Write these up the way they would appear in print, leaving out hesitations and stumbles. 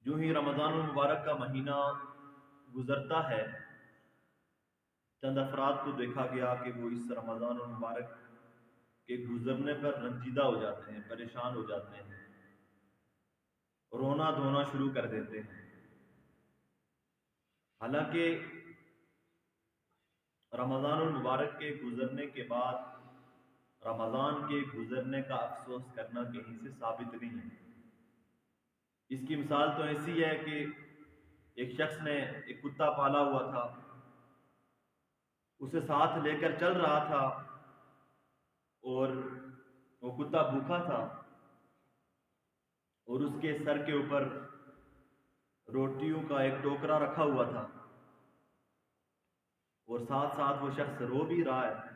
جو ہی رمضان المبارک کا مہینہ گزرتا ہے، چند افراد کو دیکھا گیا کہ وہ اس رمضان المبارک کے گزرنے پر رنجیدہ ہو جاتے ہیں، پریشان ہو جاتے ہیں، رونا دھونا شروع کر دیتے ہیں۔ حالانکہ رمضان المبارک کے گزرنے کے بعد رمضان کے گزرنے کا افسوس کرنا کہیں سے ثابت نہیں ہے۔ اس کی مثال تو ایسی ہے کہ ایک شخص نے ایک کتا پالا ہوا تھا، اسے ساتھ لے کر چل رہا تھا اور وہ کتا بھوکا تھا اور اس کے سر کے اوپر روٹیوں کا ایک ٹوکرا رکھا ہوا تھا اور ساتھ ساتھ وہ شخص رو بھی رہا ہے۔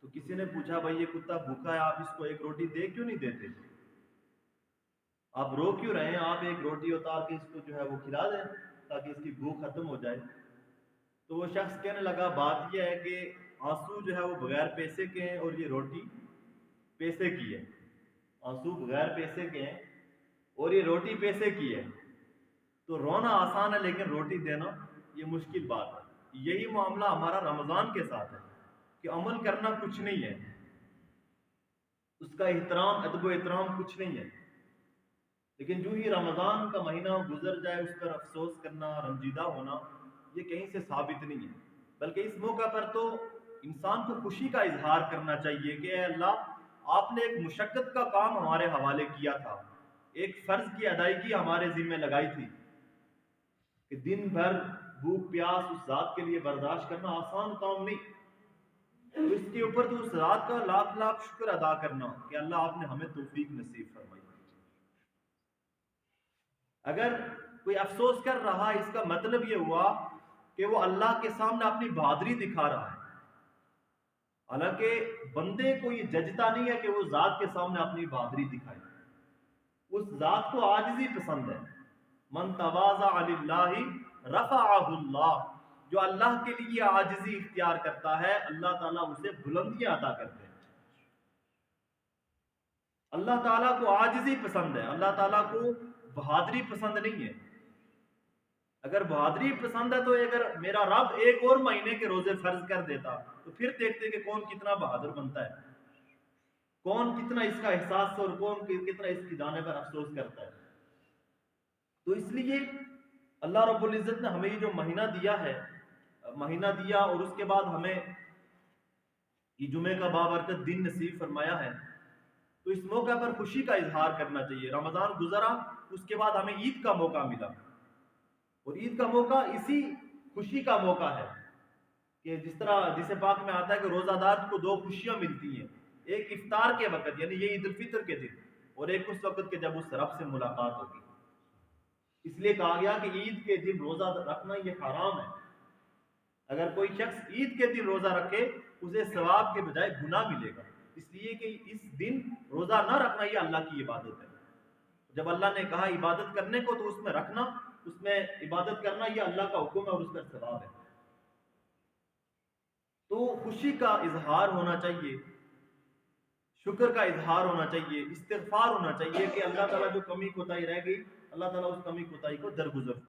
تو کسی نے پوچھا، بھائی یہ کتا بھوکا ہے، آپ اس کو ایک روٹی دے کیوں نہیں دیتے؟ آپ رو کیوں رہے ہیں؟ آپ ایک روٹی اتار کے اس کو جو ہے وہ کھلا دیں تاکہ اس کی بھوک ختم ہو جائے۔ تو وہ شخص کہنے لگا، بات یہ ہے کہ آنسو جو ہے وہ بغیر پیسے کے ہیں اور یہ روٹی پیسے کی ہے۔ آنسو بغیر پیسے کے ہیں اور یہ روٹی پیسے کی ہے۔ تو رونا آسان ہے لیکن روٹی دینا یہ مشکل بات ہے۔ یہی معاملہ ہمارا رمضان کے ساتھ ہے کہ عمل کرنا کچھ نہیں ہے، اس کا احترام ادب و احترام کچھ نہیں ہے، لیکن جو ہی رمضان کا مہینہ گزر جائے اس پر افسوس کرنا، رنجیدہ ہونا، یہ کہیں سے ثابت نہیں ہے۔ بلکہ اس موقع پر تو انسان کو خوشی کا اظہار کرنا چاہیے کہ اے اللہ، آپ نے ایک مشقت کا کام ہمارے حوالے کیا تھا، ایک فرض کی ادائیگی ہمارے ذمہ لگائی تھی کہ دن بھر بھوک پیاس اس ذات کے لیے برداشت کرنا آسان کام نہیں۔ تو اس کے اوپر تو اس ذات کا لاکھ لاکھ شکر ادا کرنا کہ اللہ آپ نے ہمیں توفیق نصیب فرمائی۔ اگر کوئی افسوس کر رہا ہے، اس کا مطلب یہ ہوا کہ وہ اللہ کے سامنے اپنی بہادری دکھا رہا ہے۔ حالانکہ بندے کو یہ ججتا نہیں ہے کہ وہ ذات کے سامنے اپنی بہادری دکھائے، اس ذات کو عاجزی پسند ہے۔ من تواضع للہ رفعہ اللہ، جو اللہ کے لیے عاجزی اختیار کرتا ہے اللہ تعالیٰ اسے بلندیاں عطا کرتے ہیں۔ اللہ تعالیٰ کو عاجزی پسند ہے، اللہ تعالیٰ کو بہادری پسند نہیں ہے۔ اگر بہادری پسند ہے تو اگر میرا رب ایک اور مہینے کے روزے فرض کر دیتا تو پھر دیکھتے کہ کون کتنا بہادر بنتا ہے، کون کتنا اس کا احساس اور کون کتنا اس کی جانے پر افسوس کرتا ہے۔ تو اس لیے اللہ رب العزت نے ہمیں یہ جو مہینہ دیا اور اس کے بعد ہمیں یہ جمعے کا بابرکت دن نصیب فرمایا ہے، تو اس موقع پر خوشی کا اظہار کرنا چاہیے۔ رمضان گزرا، اس کے بعد ہمیں عید کا موقع ملا، اور عید کا موقع اسی خوشی کا موقع ہے کہ جس طرح حدیث پاک میں آتا ہے کہ روزہ دار کو دو خوشیاں ملتی ہیں، ایک افطار کے وقت یعنی یہ عید الفطر کے دن، اور ایک اس وقت کے جب اس رب سے ملاقات ہوگی۔ اس لیے کہا گیا کہ عید کے دن روزہ رکھنا یہ حرام ہے۔ اگر کوئی شخص عید کے دن روزہ رکھے اسے ثواب کے بجائے گناہ ملے گا، اس لیے کہ اس دن روزہ نہ رکھنا یہ اللہ کی عبادت ہے۔ جب اللہ نے کہا عبادت کرنے کو تو اس میں رکھنا، اس میں عبادت کرنا یہ اللہ کا حکم ہے اور اس پر ثواب ہے۔ تو خوشی کا اظہار ہونا چاہیے، شکر کا اظہار ہونا چاہیے، استغفار ہونا چاہیے کہ اللہ تعالیٰ جو کمی کوتاہی رہ گئی اللہ تعالیٰ اس کمی کوتاہی کو درگزر